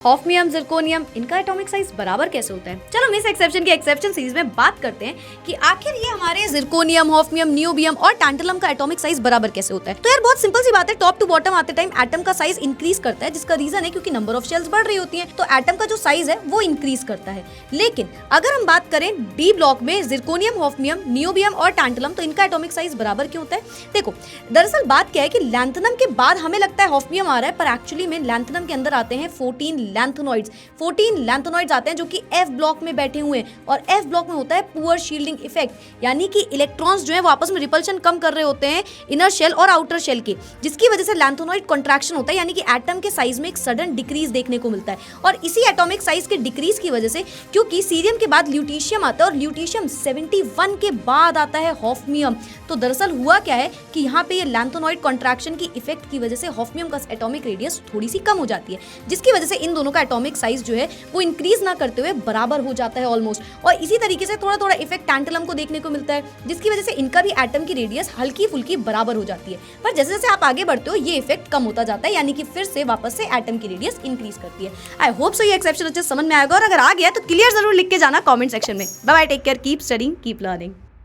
Hafnium, zirconium, इनका atomic size बराबर कैसे होता है? चलो हम इस एक्सेप्शन की एक्सेप्शन सीरीज में बात करते हैं कि आखिर ये हमारे जिरकोनियम, हॉफनियम, नियोबियम और टैंटलम का एटॉमिक साइज बराबर कैसे होता है। तो यार बहुत सिंपल सी बात है, टॉप टू बॉटम आते टाइम एटम का साइज इंक्रीज करता है, जिसका रीजन है क्योंकि नंबर ऑफ शेल्स बढ़ रही होती है, तो एटम का जो साइज है वो इंक्रीज करता है। लेकिन अगर हम बात करें डी ब्लॉक में जिरकोनियम, हॉफनियम, नियोबियम और टैंटलम, तो इनका एटॉमिक साइज बराबर क्यों होता है? देखो दरअसल बात क्या है कि लैंथनम के बाद हमें लगता है हॉफनियम आ रहा है, पर एक्चुअली में लैंथनम के अंदर आते हैं 14 लैंथेनॉइड्स। 14 लैंथेनॉइड्स आते हैं जो कि एफ ब्लॉक में बैठे हुए हैं, और एफ ब्लॉक में होता है पुअर शील्डिंग इफेक्ट, यानी कि इलेक्ट्रॉन्स जो है वो आपस में रिपल्शन कम कर रहे होते हैं इनर शेल और आउटर शेल के, जिसकी वजह से लैंथेनॉइड कॉन्ट्रैक्शन होता है, यानी कि एटम के साइज में एक सडन डिक्रीज देखने को मिलता है। और इसी एटॉमिक साइज के डिक्रीज की वजह से, क्योंकि सीरियम के बाद ल्यूटीशियम आता है और ल्यूटीशियम 71 के बाद आता है हॉफनियम, तो दरअसल हुआ क्या है कि यहाँ पे ये लैंथेनॉइड कॉन्ट्रैक्शन की इफेक्ट की वजह से हॉफनियम का एटॉमिक रेडियस थोड़ी सी कम हो जाती है, जिसकी वजह से इन दोनों का एटॉमिक साइज जो है वो इंक्रीज ना करते हुए बराबर हो जाता है ऑलमोस्ट। और इसी तरीके से थोड़ा थोड़ा इफेक्ट टैंटलम को देखने को मिलता है, जिसकी वजह से इनका भी एटम की रेडियस हल्की फुल्की बराबर हो जाती है। पर जैसे जैसे आप आगे बढ़ते हो ये इफेक्ट कम होता जाता है, यानी कि फिर से वापस से एटम की रेडियस इंक्रीज करती है। आई होप सो ये एक्सेप्शन अच्छे समझ में आएगा, और अगर आ गया तो क्लियर जरूर लिख के जाना कमेंट सेक्शन में। Bye bye, take care, keep studying, keep learning.